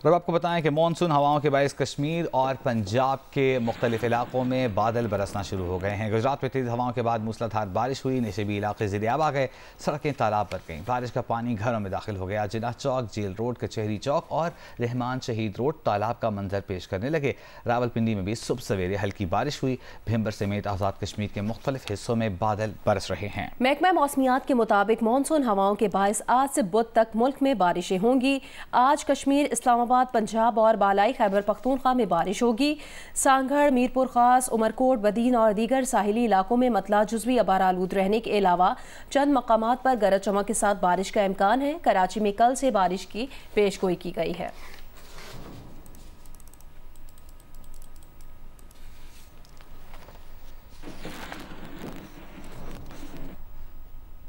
और आपको बताएं कि मानसून हवाओं के बायस कश्मीर और पंजाब के मुख्तलिफ इलाकों में बादल बरसना शुरू हो गए हैं। गुजरात में तेज हवाओं के बाद मूसलाधार बारिश हुई। नशेबी इलाके ज़िरियाब आ गए, सड़कें तालाब भर गईं। बारिश का पानी घरों में दाखिल हो गया। जिन्ना चौक, जेल रोड, कचहरी चौक और रहमान शहीद रोड तालाब का मंजर पेश करने लगे। रावलपिंडी में भी सुबह सवेरे हल्की बारिश हुई। भिंबर समेत आज़ाद कश्मीर के मुख्तलिफ हिस्सों में बादल बरस रहे हैं। महकमा मौसमियात के मुताबिक मानसून हवाओं के बायस आज से बुध तक मुल्क में बारिशें होंगी। आज कश्मीर, इस्लामाबाद, पंजाब और बालाई खैबर पख्तूनख्वा में बारिश होगी। सांगढ़, मीरपुर खास, उमरकोट, बदीन और दीगर साहिली इलाकों में मतला जुज़वी अबार आलूद रहने के अलावा चंद मकामात पर गरज चमक के साथ बारिश का इम्कान है। कराची में कल से बारिश की पेशगोई की गई है।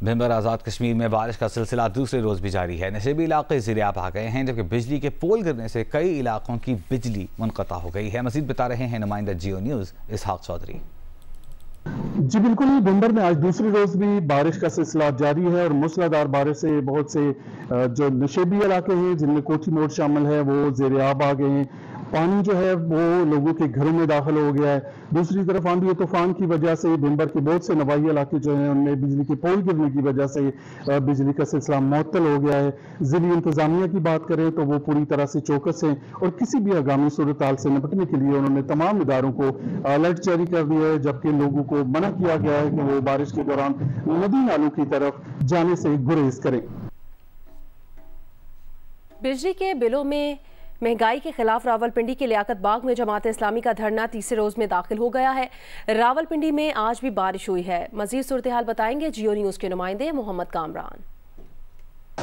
भिंबर आज़ाद कश्मीर में बारिश का सिलसिला दूसरे रोज़ भी जारी है। नशेबी इलाके ज़िरियाब आ गए हैं, जबकि बिजली के पोल गिरने से कई इलाकों की बिजली मुनक़ता हो गई है। मज़ीद बता रहे हैं नुमाइंदा जियो न्यूज़ इसहाक चौधरी। जी बिल्कुल ही, भिंबर में आज दूसरे रोज भी बारिश का सिलसिला जारी है और मूसलाधार बारिश से बहुत से जो नशेबी इलाके हैं जिनमें कोठी मोड़ शामिल है वो ज़ेरियाब आ गए हैं। पानी जो है वो लोगों के घरों में दाखिल हो गया है। दूसरी तरफ आंधी तूफान की वजह से भिंबर के बहुत से नवाही इलाके जो हैं उनमें बिजली के पोल गिरने की वजह से बिजली का सिलसिला मुअत्तल हो गया है। ज़िली इंतजामिया की बात करें तो वो पूरी तरह से चौकस हैं और किसी भी आगामी सूरत हाल से निपटने के लिए उन्होंने तमाम इदारों को अलर्ट जारी कर दिया है, जबकि लोगों को मना किया गया है कि वो बारिश के दौरान नदी नालों की तरफ जाने से गुरेज करें। बिजली के बिलों में महंगाई के खिलाफ रावलपिंडी के लियाकत बाग में जमात इस्लामी का धरना तीसरे रोज में दाखिल हो गया है। रावलपिंडी में आज भी बारिश हुई है। मजीद सूरत हाल बताएंगे जियो न्यूज़ के नुमाइंदे मोहम्मद कामरान।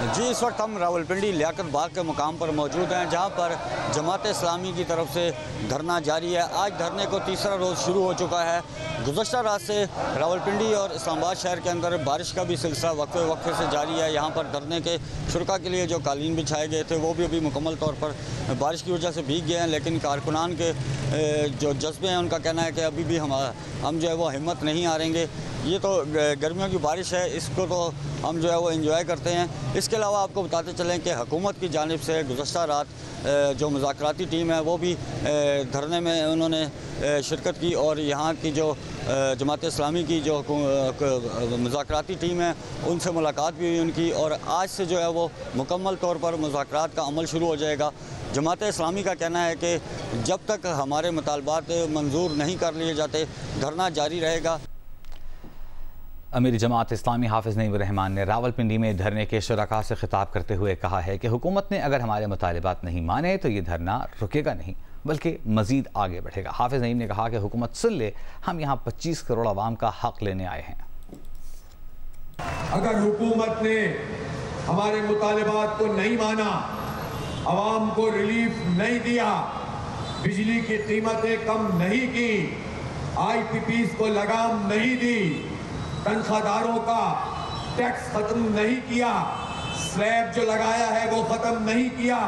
जी, इस वक्त हम रावलपिंडी लियाकत बाग के मुकाम पर मौजूद हैं, जहां पर जमात इस्लामी की तरफ से धरना जारी है। आज धरने को तीसरा रोज़ शुरू हो चुका है। गुज़श्ता रात से रावलपिंडी और इस्लामाबाद शहर के अंदर बारिश का भी सिलसिला वक्फे वक्फे से जारी है। यहाँ पर धरने के शुरा के लिए जो कालीन बिछाए गए थे वो भी अभी मुकम्मल तौर पर बारिश की वजह से भीग गए हैं, लेकिन कारकुनान के जो जज्बे हैं उनका कहना है कि अभी भी हम जो है वो हिम्मत नहीं हारेंगे। ये तो गर्मियों की बारिश है, इसको तो हम जो है वो एंजॉय करते हैं। इसके अलावा आपको बताते चलें कि हुकूमत की जानिब से गुज़श्ता रात जो मुज़ाकराती टीम है वो भी धरने में उन्होंने शिरकत की और यहाँ की जो जमात इस्लामी की जो मुज़ाकराती टीम है उनसे मुलाकात भी हुई उनकी, और आज से जो है वो मुकम्मल तौर पर मुज़ाकरात का अमल शुरू हो जाएगा। जमात इस्लामी का कहना है कि जब तक हमारे मुतालबात मंजूर नहीं कर लिए जाते धरना जारी रहेगा। अमीर जमात इस्लामी हाफिज़ नईम रहमान ने रावलपिंडी में धरने के शुरका से खिताब करते हुए कहा है कि हुकूमत ने अगर हमारे मुतालिबात नहीं माने तो ये धरना रुकेगा नहीं बल्कि मज़ीद आगे बढ़ेगा। हाफिज़ नईम ने कहा कि हुकूमत सुन ले, हम यहाँ 25 करोड़ आवाम का हक लेने आए हैं। अगर हुकूमत ने हमारे मुतालिबात को नहीं माना, आवाम को रिलीफ नहीं दिया, बिजली की कीमतें कम नहीं की, IPPs को लगाम नहीं दी, तनख्वाहदारों का टैक्स खत्म नहीं किया, स्लैब जो लगाया है वो खत्म नहीं किया,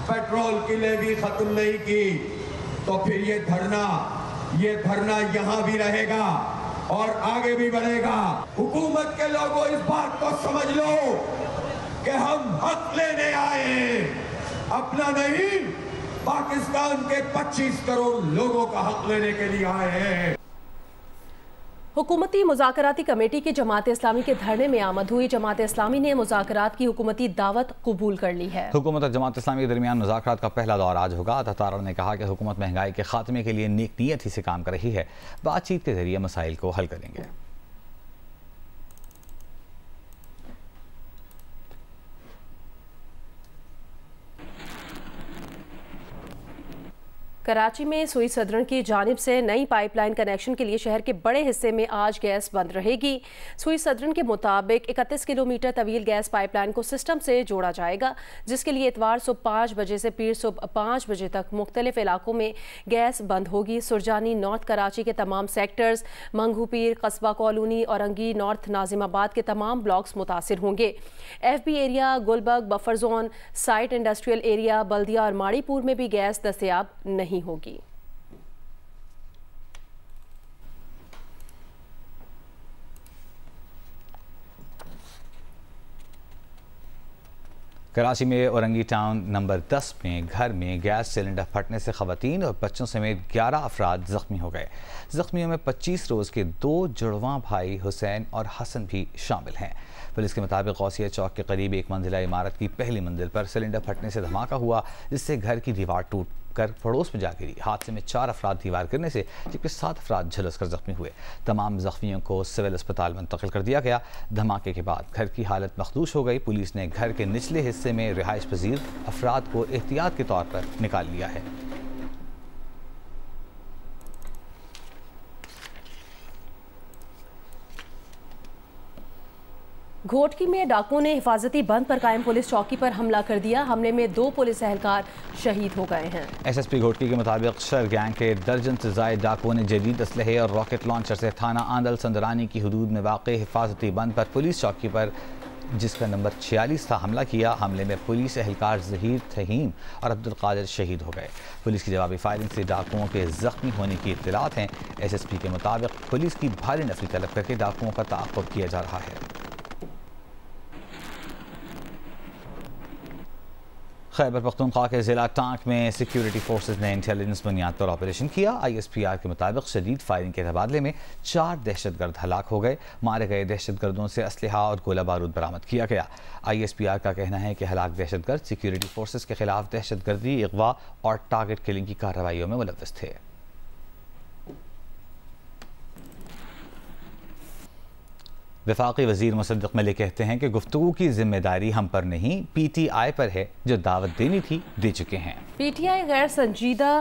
पेट्रोल की लेवी खत्म नहीं की, तो फिर ये धरना यहाँ भी रहेगा और आगे भी बढ़ेगा। हुकूमत के लोगों इस बात को समझ लो कि हम हक लेने आए हैं, अपना नहीं, पाकिस्तान के 25 करोड़ लोगों का हक लेने के लिए आए हैं। हुकूमती मुज़ाकराती कमेटी की जमात इस्लामी के धरने में आमद हुई। जमात इस्लामी ने मुज़ाकरात की हुकूमती दावत कबूल कर ली है। हुकूमत और जमात इस्लामी के दरमियान मुज़ाकरात का पहला दौर आज होगा। अता तारा ने कहा कि हुकूमत महंगाई के खात्मे के लिए नेक नीयत ही से काम कर रही है, बातचीत के जरिए मसाइल को हल करेंगे। कराची में सुई सदरन की जानिब से नई पाइपलाइन कनेक्शन के लिए शहर के बड़े हिस्से में आज गैस बंद रहेगी। सुई सदरन के मुताबिक 31 किलोमीटर तवील गैस पाइपलाइन को सिस्टम से जोड़ा जाएगा, जिसके लिए इतवार सुबह 5 बजे से पीर सुबह 5 बजे तक मुख्तलिफ इलाकों में गैस बंद होगी। सुरजानी नॉर्थ कराची के तमाम सेक्टर्स, मंगू पीर, कस्बा कॉलोनी, औरंगी नॉर्थ, नाजिमाबाद के तमाम ब्लॉक्स मुतासिर होंगे। FB area, Gulberg, buffer zone, site industrial area, Baldia और माड़ीपुर में भी गैस दस्तयाब नहीं होगी। कराची में औरंगी टाउन नंबर 10 में घर में गैस सिलेंडर फटने से खवातीन और बच्चों समेत 11 अफराद जख्मी हो गए। जख्मियों में 25 रोज़ के 2 जुड़वा भाई हुसैन और हसन भी शामिल हैं। पुलिस के मुताबिक गौसिया चौक के करीब एक मंजिला इमारत की पहली मंजिल पर सिलेंडर फटने से धमाका हुआ, जिससे घर की दीवार टूट कर पड़ोस में जा गिरी। हादसे में 4 अफराद दीवार गिरने से जबकि 7 अफराद झुलसकर जख्मी हुए। तमाम जख्मियों को सिविल अस्पताल मुंतकिल कर दिया गया। धमाके के बाद घर की हालत मखदूश हो गई। पुलिस ने घर के निचले हिस्से में रिहाइश पजीर अफराद को एहतियात के तौर पर निकाल लिया है। घोटकी में डाकुओं ने हिफाजती बंद पर कायम पुलिस चौकी पर हमला कर दिया। हमले में 2 पुलिस एहलकार शहीद हो गए हैं। एसएसपी घोटकी के मुताबिक शर गैंग के दर्जन से ज़ायद डाकुओं ने जदीद असलहे और रॉकेट लॉन्चर से थाना आंदल संदरानी की हदूद में वाक़ हिफाजती बंद पर पुलिस चौकी पर, जिसका नंबर 46 था, हमला किया। हमले में पुलिस एहलकार ज़हीर तहीम और अब्दुल कादिर शहीद हो गए। पुलिस की जवाबी फायरिंग से डाकुओं के जख्मी होने की इत्तलात हैं। एसएसपी के मुताबिक पुलिस की भारी नफरी तलब करके डाकुओं का ताक़ुब किया जा रहा है। खैबर पख्तूनख्वा के ज़िला टांक में सिक्योरिटी फोर्सेज ने इंटेलिजेंस बुनियाद पर ऑपरेशन किया। ISPR के मुताबिक शदीद फायरिंग के तबादले में 4 दहशतगर्द हलाक हो गए। मारे गए दहशतगर्दों से असलहा और गोला बारूद बरामद किया गया। ISPR का कहना है कि हलाक दहशतगर्द सिक्योरिटी फोर्सेज के खिलाफ दहशतगर्दी, अगवा और टारगेट किलिंग की कार्रवाइयों में मुलव्वस थे। वफाकी वज़ीर मुसद्दिक़ मलिक कहते हैं कि गुफ्तगू की जिम्मेदारी हम पर नहीं, PTI पर है। जो दावत देनी थी दे चुके हैं। PTI गैर संजीदा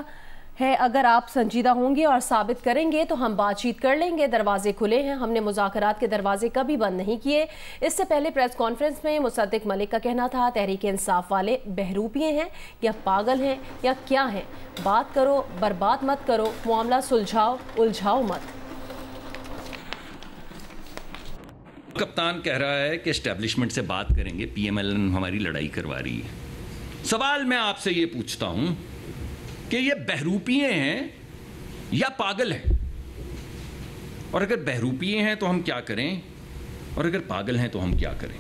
है। अगर आप संजीदा होंगे और साबित करेंगे तो हम बातचीत कर लेंगे। दरवाजे खुले हैं। हमने मुज़ाकरात के दरवाजे कभी बंद नहीं किए। इससे पहले प्रेस कॉन्फ्रेंस में मुसद्दिक़ मलिक का कहना था, तहरीक इंसाफ वाले बहरूपिये हैं या पागल हैं या क्या हैं? बात करो, बर्बाद मत करो, मामला सुलझाओ, उलझाओ मत। कप्तान कह रहा है कि एस्टेब्लिशमेंट से बात करेंगे, PMLN हमारी लड़ाई करवा रही है। सवाल मैं आपसे ये पूछता हूं कि ये बहरूपिये हैं या पागल हैं? और अगर बहरूपिये हैं तो हम क्या करें, और अगर पागल हैं तो हम क्या करें?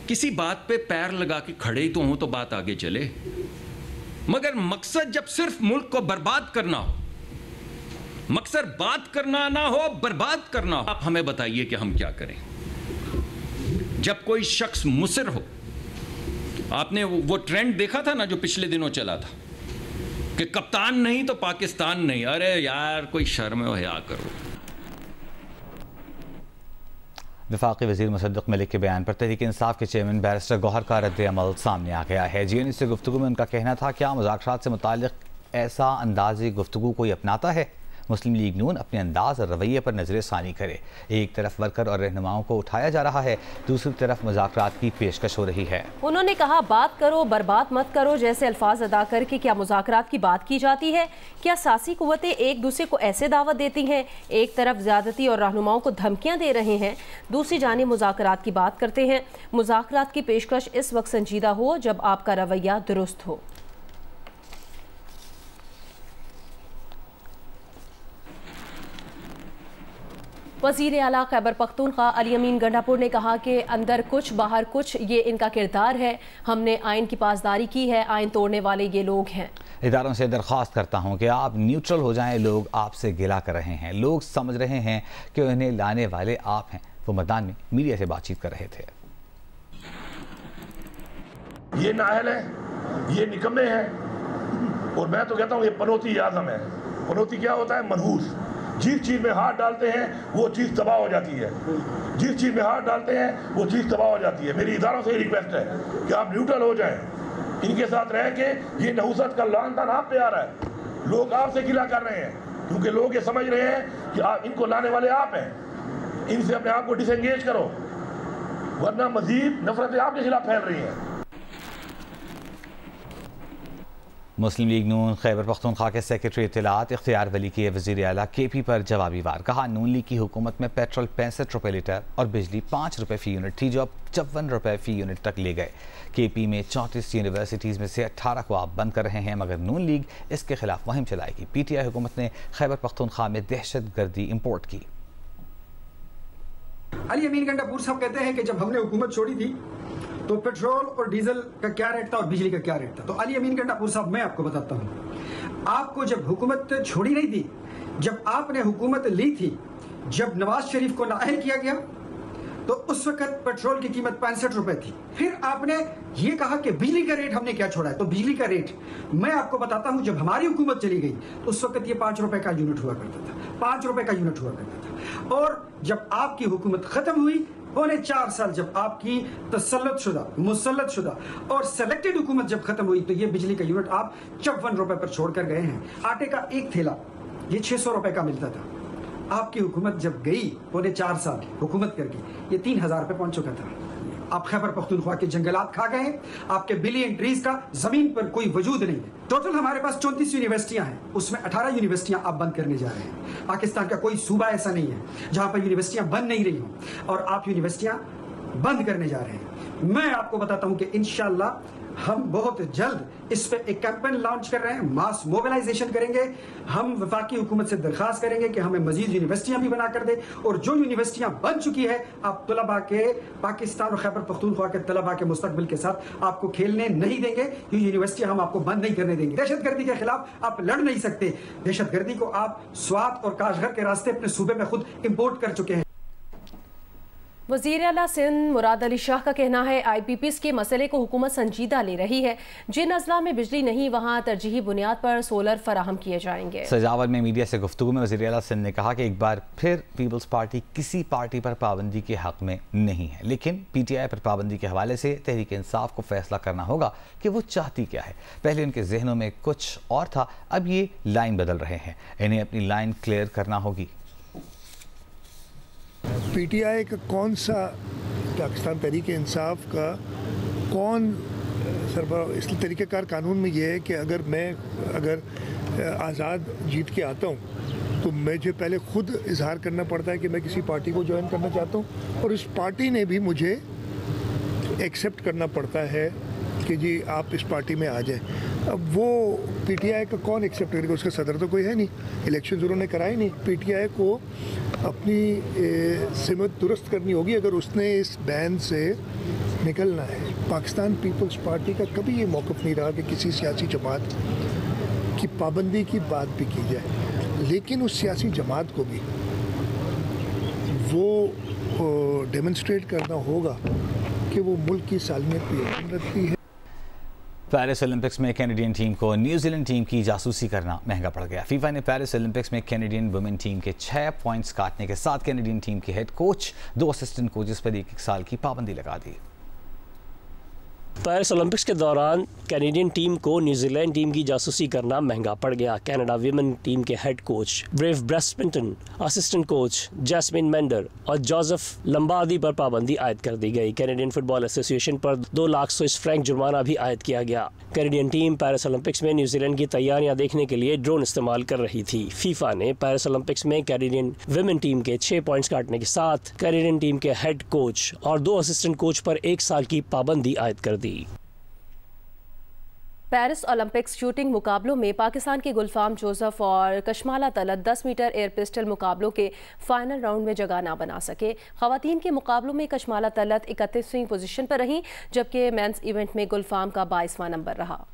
किसी बात पे पैर लगा के खड़े ही तो हों तो बात आगे चले, मगर मकसद जब सिर्फ मुल्क को बर्बाद करना हो, मकसद बात करना ना हो, बर्बाद करना हो, आप हमें बताइए कि हम क्या करें। जब कोई शख्स मुसिर हो, आपने वो ट्रेंड देखा था ना जो पिछले दिनों चला था कि कप्तान नहीं तो पाकिस्तान नहीं। अरे यार, कोई शर्म हो हया करो। वफाकी वज़ीर मुसद्दिक़ मलिक के बयान पर तहरीक इंसाफ के चेयरमैन बैरिस्टर गौहर का रद्द अमल सामने आ गया है। GNU से गुफ्तगू में उनका कहना था, क्या मुज़ाकरात से मुताल्लिक़ ऐसा अंदाज़ गुफ्तगू कोई अपनाता है? मुस्लिम लीग नून अपने अंदाज और रवैये पर नजर सानी करे। एक तरफ वर्कर और रहनुमाओं को उठाया जा रहा है, दूसरी तरफ मुज़ाकरात की पेशकश हो रही है। उन्होंने कहा, बात करो, बर्बाद मत करो जैसे अल्फाज अदा करके क्या मुज़ाकरात की बात की जाती है? क्या सासी कुव्वतें एक दूसरे को ऐसे दावत देती हैं? एक तरफ ज़्यादती और रहनुमाओं को धमकियाँ दे रहे हैं, दूसरी जानिब मुज़ाकरात की बात करते हैं। मुज़ाकरात की पेशकश इस वक्त संजीदा हो जब आपका रवैया दुरुस्त हो। वज़ीर आला खैबर पख्तूनख्वा अली अमीन गंडापुर ने कहा कि अंदर कुछ बाहर कुछ, ये इनका किरदार है। हमने आइन की पासदारी की है, आइन तोड़ने वाले ये लोग हैं। इदारों से दरख्वास्त करता हूँ कि आप न्यूट्रल हो जाएं। लोग आपसे गिला कर रहे हैं, लोग समझ रहे हैं कि उन्हें लाने वाले आप हैं। वो मैदान में मीडिया से बातचीत कर रहे थे। ये नाअहल है, ये निकम्मे हैं, और मैं तो कहता हूँ ये पनौती आज़म है। पनौती क्या होता है? मनहूस। जिस चीज़ में हाथ डालते हैं वो चीज़ तबाह हो जाती है। जिस चीज़ में हाथ डालते हैं वो चीज़ तबाह हो जाती है। मेरी इदारों से रिक्वेस्ट है कि आप न्यूट्रल हो जाएं, इनके साथ रह के। ये नहुसत का लानतान आप पे आ रहा है। लोग आपसे गिला कर रहे हैं क्योंकि लोग ये समझ रहे हैं कि आप इनको लाने वाले आप हैं। इनसे अपने आप को डिसएंगेज करो, वरना मजीद नफरतें आपके खिलाफ फैल रही हैं। मुस्लिम लीग नून खैबर पख्तूनख्वा के सेक्रेटरी इत्तलात इख्तियार वली की वज़ीर आला KP पर जवाबी वार। कहा, नून लीग की हुकूमत में पेट्रोल 65 रुपये लीटर और बिजली 5 रुपये फ़ी यूनिट थी, जो अब 54 रुपये फ़ी यूनिट तक ले गए। KP में 34 यूनिवर्सिटीज़ में से 18 को आप बंद कर रहे हैं, मगर नून लीग इसके खिलाफ मुहिम चलाएगी। PTI हुकूमत ने खैबर पख्तूनख्वा में दहशत गर्दी इम्पोर्ट की। अली अमीन गंडापुर साहब कहते हैं कि जब हमने हुकूमत छोड़ी थी तो पेट्रोल और डीजल का क्या रेट था और बिजली का क्या रेट था। तो अली अमीन गंडापुर साहब, मैं आपको बताता हूँ, आपको जब हुकूमत छोड़ी नहीं थी, जब आपने हुकूमत ली थी, जब नवाज शरीफ को नाअहल किया गया तो उस वक्त पेट्रोल की कीमत 65 रुपए थी। फिर आपने ये कहा कि बिजली का रेट हमने क्या छोड़ा है, तो बिजली का रेट मैं आपको बताता हूं, जब हमारी हुकूमत चली गई उस वक्त ये 5 रुपए का यूनिट हुआ करता था, 5 रुपए का यूनिट हुआ करता था। और जब आपकी हुकूमत खत्म हुई, पौने 4 साल जब आपकी मुसल्लत शुदा और सेलेक्टेड हुकूमत जब खत्म हुई, तो ये बिजली का यूनिट आप 54 रुपए पर छोड़कर गए हैं। आटे का एक थैला ये 600 रुपए का मिलता था। आपकी हुकूमत जब गई पौने 4 साल हुकूमत करके, ये 3000 रुपए पहुंच चुका था। आप खैबर पख्तूनख्वा के जंगलात खा गए, आपके बिलियन ट्रीज का जमीन पर कोई वजूद नहीं है। टोटल हमारे पास 34 यूनिवर्सिटियां हैं, उसमें 18 यूनिवर्सिटियां आप बंद करने जा रहे हैं। पाकिस्तान का कोई सूबा ऐसा नहीं है जहां पर यूनिवर्सिटियां बंद नहीं रही हों, और आप यूनिवर्सिटियां बंद करने जा रहे हैं। मैं आपको बताता हूं कि इंशाअल्लाह हम बहुत जल्द इस पे एक कैंपेन लॉन्च कर रहे हैं, मास मोबिलाइजेशन करेंगे। हम वफाकी हुकूमत से दरखास्त करेंगे कि हमें मजीद यूनिवर्सिटियां भी बना कर दे, और जो यूनिवर्सिटियां बन चुकी है, आप तलबा के, पाकिस्तान और खैबर पख्तूनख्वा के तलबा के मुस्तकबिल के साथ आपको खेलने नहीं देंगे। ये यूनिवर्सिटियां हम आपको बंद नहीं करने देंगे। दहशतगर्दी के खिलाफ आप लड़ नहीं सकते। दहशतगर्दी को आप स्वात और काशगर के रास्ते अपने सूबे में खुद इम्पोर्ट कर चुके हैं। वज़ीर आला सिंध मुराद अली शाह का कहना है, IPPs के मसले को हुकूमत संजीदा ले रही है। जिन अजला में बिजली नहीं, वहाँ तरजीही बुनियाद पर सोलर फराहम किए जाएंगे। सजावल में मीडिया से गुफ्तगू में वज़ीर आला सिंध ने कहा कि एक बार फिर पीपल्स पार्टी किसी पार्टी पर पाबंदी के हक में नहीं है, लेकिन PTI पर पाबंदी के हवाले से तहरीक इंसाफ को फैसला करना होगा कि वो चाहती क्या है। पहले उनके जहनों में कुछ और था, अब ये लाइन बदल रहे हैं। इन्हें अपनी लाइन क्लियर करना होगी। PTI का कौन सा, पाकिस्तान तहरीक इंसाफ का कौन सरबराह, इस तरीक़ेकार कानून में ये है कि अगर आज़ाद जीत के आता हूँ तो मुझे पहले खुद इजहार करना पड़ता है कि मैं किसी पार्टी को ज्वाइन करना चाहता हूँ, और इस पार्टी ने भी मुझे एक्सेप्ट करना पड़ता है कि जी आप इस पार्टी में आ जाए। अब वो PTI का कौन एक्सेप्ट करेगा, उसका सदर तो कोई है नहीं, इलेक्शन उन्होंने कराए नहीं। PTI को अपनी सिमत दुरुस्त करनी होगी अगर उसने इस बैन से निकलना है। पाकिस्तान पीपल्स पार्टी का कभी ये मौक़िफ़ नहीं रहा कि किसी सियासी जमात की पाबंदी की बात भी की जाए, लेकिन उस सियासी जमात को भी वो डेमोन्स्ट्रेट करना होगा कि वो मुल्क की सालमियत पे यकीन रखती है। पेरिस ओलंपिक्स में कैनेडियन टीम को न्यूजीलैंड टीम की जासूसी करना महंगा पड़ गया। फीफा ने पेरिस ओलंपिक्स में कैनेडियन वुमेन टीम के 6 पॉइंट्स काटने के साथ कैनेडियन टीम के हेड कोच, 2 असिस्टेंट कोचेस पर 1 साल की पाबंदी लगा दी। पेरिस ओलंपिक्स के दौरान कैनेडियन टीम को न्यूजीलैंड टीम की जासूसी करना महंगा पड़ गया। कनाडा विमेन टीम के head coach Bev Priestman, assistant coach Jasmine Mander और जोसेफ लंबार्दी पर पाबंदी आयद कर दी गई। कैनेडियन फुटबॉल एसोसिएशन पर 2 लाख स्विस फ्रैंक जुर्माना भी आयद किया गया। कैनेडियन टीम पेरिस ओलंपिक्स में न्यूजीलैंड की तैयारियां देखने के लिए ड्रोन इस्तेमाल कर रही थी। फीफा ने पेरिस ओलंपिक्स में कैनेडियन विमेन टीम के 6 पॉइंट्स काटने के साथ कैनेडियन टीम के हेड कोच और 2 असिस्टेंट कोच पर 1 साल की पाबंदी आयद कर दी। पेरिस ओलंपिक्स शूटिंग मुकाबलों में पाकिस्तान के गुलफाम जोसेफ और Kashmala Talat 10 metre air pistol मुकाबलों के फाइनल राउंड में जगह ना बना सके। खवातीन के मुकाबलों में कशमाला तलत 31वीं पोजीशन पर रहीं, जबकि मेंस इवेंट में गुलफाम का 22वां नंबर रहा।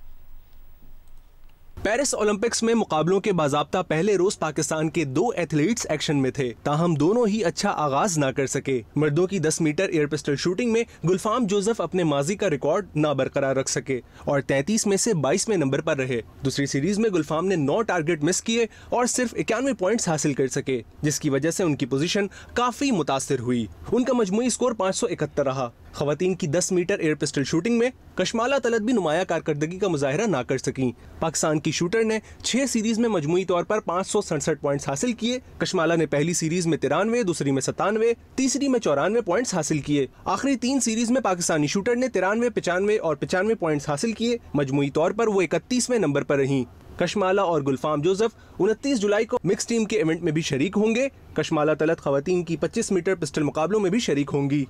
पेरिस ओलंपिक्स में मुकाबलों के बाज़ाब्ता पहले रोज पाकिस्तान के 2 एथलीट्स एक्शन में थे, ताहम दोनों ही अच्छा आगाज ना कर सके। मर्दों की 10 मीटर एयर पिस्टल शूटिंग में गुलफाम जोसेफ अपने माजी का रिकॉर्ड ना बरकरार रख सके और 33 में से 22वें नंबर पर रहे। दूसरी सीरीज में गुलफाम ने 9 टारगेट मिस किए और सिर्फ 91 पॉइंट्स हासिल कर सके, जिसकी वजह से उनकी पोजीशन काफी मुतासिर हुई। उनका मजमूई स्कोर 571 रहा। खवातीन की 10 मीटर एयर पिस्टल शूटिंग में कशमाला तलत भी नुमाया कारकर्दगी का मुजाहिरा ना कर सकी। पाकिस्तान की शूटर ने 6 सीरीज में मजमूई तौर पर 567 पॉइंट्स हासिल किए। कशमाला ने पहली सीरीज में 93, दूसरी में 97, तीसरी में 94 पॉइंट्स हासिल किए। आखिरी 3 सीरीज में पाकिस्तानी शूटर ने 93, 95 और 95 पॉइंट्स हासिल किए। मजमूई तौर पर वो 31वें नंबर पर रहीं। कशमाला और गुलफाम जोसेफ 29 जुलाई को मिक्स टीम के इवेंट में भी शरीक होंगे। कशमाला तलत खवातीन की 25 मीटर पिस्टल मुकाबलों में भी शरीक होंगी।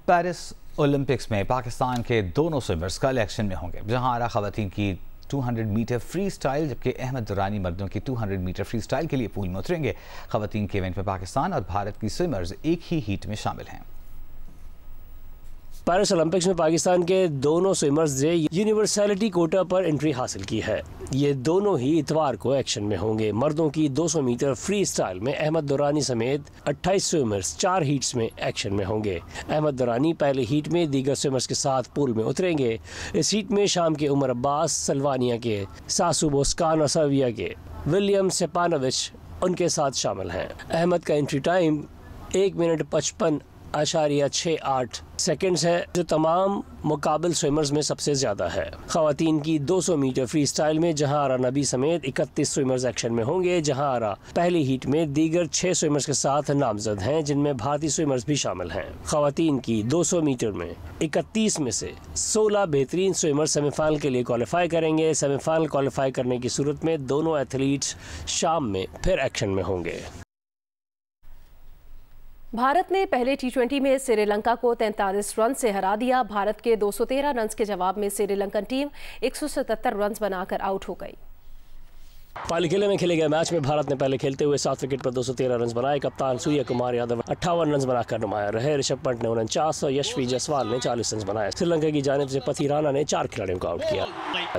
पेरिस ओलंपिक्स में पाकिस्तान के दोनों स्विमर्स कल एक्शन में होंगे, जहां आरा खवातीन की 200 मीटर फ्री स्टाइल जबकि अहमद दुरानी मर्दों की 200 मीटर फ्री स्टाइल के लिए पूल में उतरेंगे। खवातीन के इवेंट में पाकिस्तान और भारत की स्विमर्स एक ही हीट में शामिल हैं। पेरिस ओलंपिक्स में पाकिस्तान के दोनों स्विमर्स ने यूनिवर्सैलिटी कोटा पर एंट्री हासिल की है। ये दोनों ही इतवार को एक्शन में होंगे। मर्दों की 200 मीटर फ्री स्टाइल में अहमद दुरानी समेत 28 स्विमर्स 4 हीट्स में एक्शन में होंगे। अहमद दुरानी पहले हीट में दीगर स्विमर्स के साथ पूल में उतरेंगे। इस हीट में शाम के उमर अब्बास, सलवानिया के सासू बोस्कान और सर्बिया के विलियम सेपानोविच उनके साथ शामिल हैं। अहमद का एंट्री टाइम 1 मिनट 55.68 सेकंड्स है, जो तमाम मुकाबिल स्विमर्स में सबसे ज़्यादा है। ख़वातीन की 200 मीटर फ्री स्टाइल में जहारा नबी समेत 31 स्विमर्स एक्शन में होंगे। जहारा पहली हीट में दीगर 6 स्विमर्स के साथ नामजद हैं, जिनमें भारतीय स्विमर्स भी शामिल हैं। ख़वातीन की 200 मीटर में 31 में से 16 बेहतरीन स्विमर्स सेमीफाइनल के लिए क्वालिफाई करेंगे। सेमीफाइनल क्वालिफाई करने की सूरत में दोनों एथलीट्स शाम में फिर एक्शन में होंगे। भारत ने पहले T20 में श्रीलंका को 43 रन से हरा दिया। भारत के 213 रन के जवाब में श्रीलंकन टीम 177 रन बनाकर आउट हो गई। पहले खेले में खेले गए मैच में भारत ने पहले खेलते हुए 7 विकेट पर 213 रन बनाए। कप्तान सूर्य कुमार यादव 58 रन बनाकर नुमाया रहे। ऋषभ पंत ने 49 और यशवी जायसवाल ने 40 रन बनाए। श्रीलंका की जानिब से पति राणा ने 4 खिलाड़ियों को आउट किया।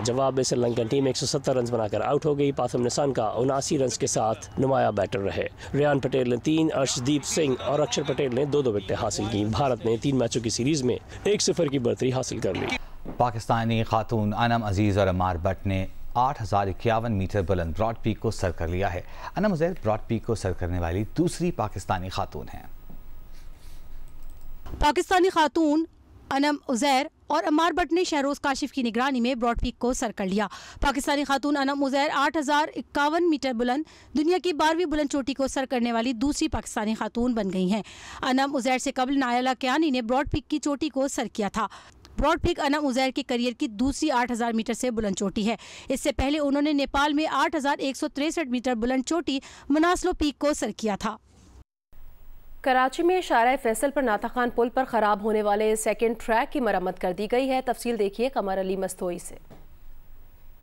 जवाब में श्रीलंकन टीम 170 रन बनाकर आउट हो गई। पाथम निसानका 79 रन के साथ नुमाया बैटर रहे। रियान पटेल ने 3, अर्शदीप सिंह और अक्षर पटेल ने 2-2 विकेटें हासिल की। भारत ने 3 मैचों की सीरीज में 1-0 की बढ़तरी हासिल कर ली। पाकिस्तानी खातून अनम अजीज और अमार भट्ट ने 8051 मीटर बुलंद ब्रॉड पीक को सर कर लिया है। अनम उज़ैर ब्रॉड पीक को सर करने वाली दूसरी पाकिस्तानी खातून हैं। पाकिस्तानी खातून अनम उज़ैर और अमार भट्ट ने शहरोज काशिफ की निगरानी में ब्रॉड पीक को सर कर लिया। पाकिस्तानी खातून अनम उज़ैर 8051 मीटर बुलंद दुनिया की 12वीं बुलंद चोटी को सर करने वाली दूसरी पाकिस्तानी खातून बन गई हैं। अनम उज़ैर से कबल नायला कियानी ने ब्रॉड पीक की चोटी को सर किया था। ब्रॉड पीक अनम उज़ैर के करियर की दूसरी 8000 मीटर से बुलंद चोटी है। इससे पहले उन्होंने नेपाल में 8163 मीटर बुलंद चोटी मनासलो पीक को सर किया था। कराची में शारा फैसल पर नाता खान पुल पर खराब होने वाले सेकंड ट्रैक की मरम्मत कर दी गई है। तफसील देखिए कमर अली मस्तोई से।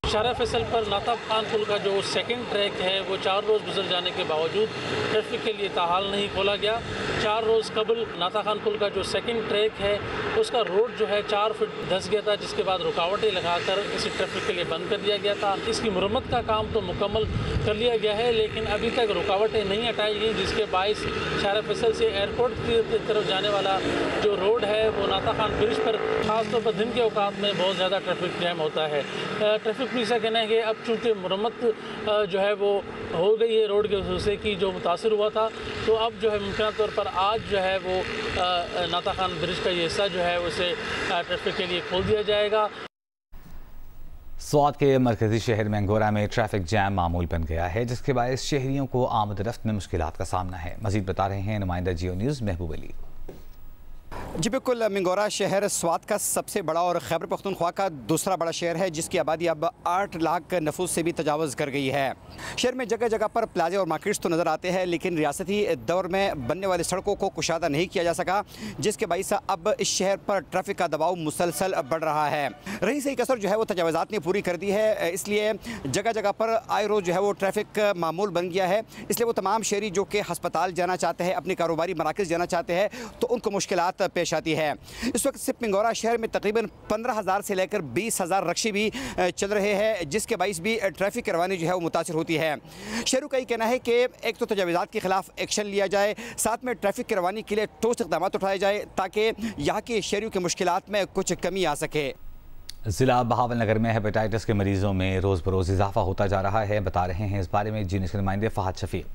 शारा फैसल पर नाता खान पुल का जो सेकंड ट्रैक है वो 4 रोज़ गुजर जाने के बावजूद ट्रैफिक के लिए ताहाल नहीं खोला गया। 4 रोज़ कबल नाता खान पुल का जो सेकंड ट्रैक है उसका रोड जो है 4 फुट धंस गया था, जिसके बाद रुकावटें लगाकर इसे ट्रैफिक के लिए बंद कर दिया गया था। इसकी मरम्मत का काम तो मुकम्मल कर लिया गया है, लेकिन अभी तक रुकावटें नहीं हटाई गई, जिसके बायस शारा फैसल से एयरपोर्ट की तरफ जाने वाला जो रोड है वो नाता खान ब्रिज पर खासतौर पर दिन के औकात में बहुत ज़्यादा ट्रैफिक जैम होता है। ट्रैफिक ऐसा कहना है कि अब चूँकि मरम्मत जो है वो हो गई है रोड के उससे की जो मुतासर हुआ था, तो अब जो है मुमकिन तौर पर आज जो है वो नाता खान ब्रिज का ये हिस्सा जो है उसे ट्रैफिक के लिए खोल दिया जाएगा। स्वात के मरकजी शहर मैंगोरा में ट्रैफिक जैम मामूल बन गया है, जिसके बायस शहरियों को आमद रफ्त में मुश्किलात का सामना है। मजीद बता रहे हैं नुमाइंदा जियो न्यूज़ महबूब अली। जी बिल्कुल, मिंगोरा शहर स्वात का सबसे बड़ा और खैबर पख्तूनख्वा का दूसरा बड़ा शहर है, जिसकी आबादी अब 8 लाख नफूस से भी तजावज़ कर गई है। शहर में जगह जगह पर प्लाजे और मार्केट्स तो नज़र आते हैं, लेकिन रियासती दौर में बनने वाली सड़कों को कुशादा नहीं किया जा सका, जिसके बाइस अब इस शहर पर ट्रैफिक का दबाव मुसलसल बढ़ रहा है। रही सही कसर जो है वो तजावज़ात ने पूरी कर दी है, इसलिए जगह जगह पर आए रोज़ जो है वो ट्रैफिक मामूल बन गया है। इसलिए वो तमाम शहरी जो कि हस्पताल जाना चाहते हैं, अपने कारोबारी मराकज़ जाना चाहते हैं, तो उनको मुश्किलात पेश आती है। इस वक्त सिर्फ मिंगोरा शहर में तकरीबन 15,000 से लेकर 20,000 रक्शे भी चल रहे हैं, जिसके बाइस भी ट्रैफिक की रवानी जो है वो मुतासिर होती है। शहरों का ये कहना है कि एक तो तजावीज़ात के खिलाफ एक्शन लिया जाए, साथ में ट्रैफिक की रवानी के लिए ठोस इक़दाम उठाए जाए, ताकि यहाँ के शहरियों की मुश्किलात में कुछ कमी आ सके। ज़िला बहावलनगर में हेपेटाइटिस के मरीजों में रोज़ बरोज़ इजाफा होता जा रहा है। बता रहे हैं इस बारे में जी न्यूज़ के नुमाइंदे फ़हद शफीक।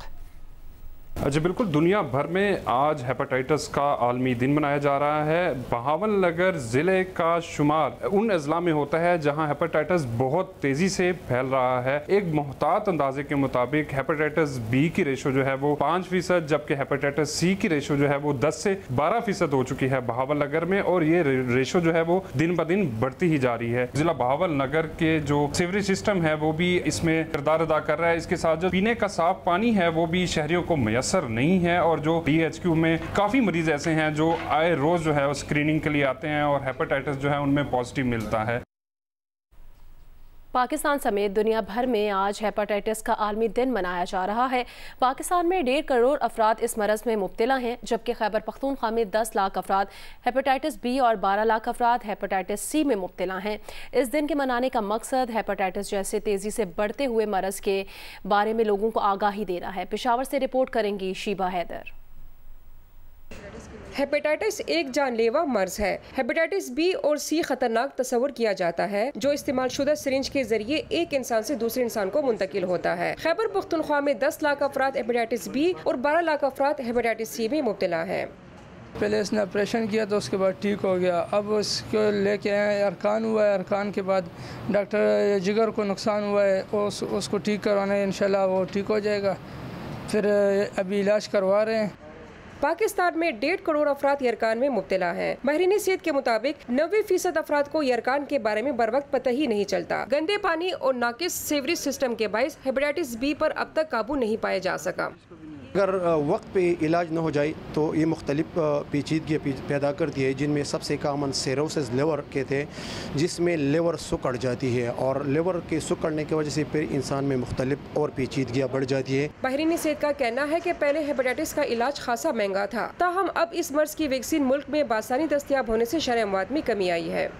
जी बिल्कुल, दुनिया भर में आज हेपेटाइटिस का आलमी दिन मनाया जा रहा है। बहावलनगर ज़िले का शुमार उन अजला में होता है जहां हेपेटाइटिस बहुत तेज़ी से फैल रहा है। एक मुहतात अंदाजे के मुताबिक हेपेटाइटिस बी की रेशो जो है वो 5%, जबकि हेपेटाइटिस सी की रेशो जो है वो 10 से 12% हो चुकी है बहावलनगर में, और ये रेशो जो है वो दिन ब दिन बढ़ती ही जा रही है। ज़िला बहावलनगर के जो सीवरेज सिस्टम है वो भी इसमें किरदार अदा कर रहा है। इसके साथ जो पीने का साफ पानी है वो भी शहरियों को नहीं है, और जो DHQ में काफ़ी मरीज ऐसे हैं जो आए रोज़ जो है वो स्क्रीनिंग के लिए आते हैं और हेपेटाइटिस जो है उनमें पॉजिटिव मिलता है। पाकिस्तान समेत दुनिया भर में आज हेपेटाइटिस का आलमी दिन मनाया जा रहा है। पाकिस्तान में 1.5 करोड़ अफराद इस मरज़ में मुब्तला हैं, जबकि खैबर पख्तूनख्वा में 10 लाख अफराद हेपेटाइटिस बी और 12 लाख अफराद हेपेटाइटिस सी में मुब्तला हैं। इस दिन के मनाने का मकसद हेपेटाइटिस जैसे तेज़ी से बढ़ते हुए मरज़ के बारे में लोगों को आगाही देना है। पेशावर से रिपोर्ट करेंगी शीबा हैदर। हेपेटाइटिस एक जानलेवा मर्ज है। हेपेटाइटिस बी और सी खतरनाक तस्वर किया जाता है, जो इस्तेमाल शुदा सिरिंज के जरिए एक इंसान से दूसरे इंसान को मुंतकिल होता है। खैबर पख्तूनख्वा में 10 लाख अफराद हेपेटाइटिस बी और 12 लाख अफराद हेपेटाइटिस सी में मुब्तला है। पहले इसने ऑपरेशन किया तो उसके बाद ठीक हो गया, अब उसको लेके आए, अरकान हुआ है, अरकान के बाद डॉक्टर जिगर को नुकसान हुआ है, उसको ठीक करवाना है, इंशाल्लाह वो ठीक हो जाएगा। फिर अभी इलाज करवा रहे हैं। पाकिस्तान में 1.5 करोड़ अफराद यरकान में मुब्तला हैं। माहिरीन सेहत के मुताबिक 90% अफराद को यरकान के बारे में बर वक्त पता ही नहीं चलता। गंदे पानी और नाकिस सीवरेज सिस्टम के बायस हेपेटाइटिस बी पर अब तक काबू नहीं पाया जा सका। अगर वक्त पे इलाज न हो जाए तो ये मुख्तलिफ पेचीदगी पैदा करती है, जिनमें सबसे कामन सेरोसिस लेवर के थे, जिसमें लेवर सुकड़ जाती है और लेवर के सुकड़ने की वजह से फिर इंसान में मुख्तलिफ और पेचीदगियाँ बढ़ जाती है। माहिरीन सेहत का कहना है कि पहले हेपेटाइटिस का इलाज खासा महंगा था, ताहम अब इस मर्ज की वैक्सीन मुल्क में बासानी दस्तयाब होने से शरह अमवात में कमी आई है।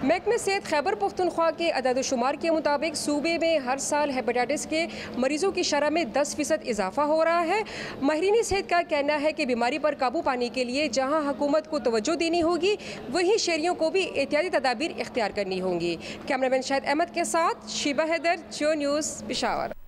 महकमे सेहत खैबर पख्तूनख्वा के अदाद-ओ-शुमार के मुताबिक सूबे में हर साल हेपेटाइटिस के मरीजों की शरह में 10% इजाफा हो रहा है। माहिरीन सेहत का कहना है कि बीमारी पर काबू पाने के लिए जहां हुकूमत को तवज्जो देनी होगी, वहीं शहरियों को भी एहतियाती तदाबीर इख्तियार करनी होंगी। कैमरामैन शाहिद अहमद के साथ शीबा हैदर, जो न्यूज़, पेशावर।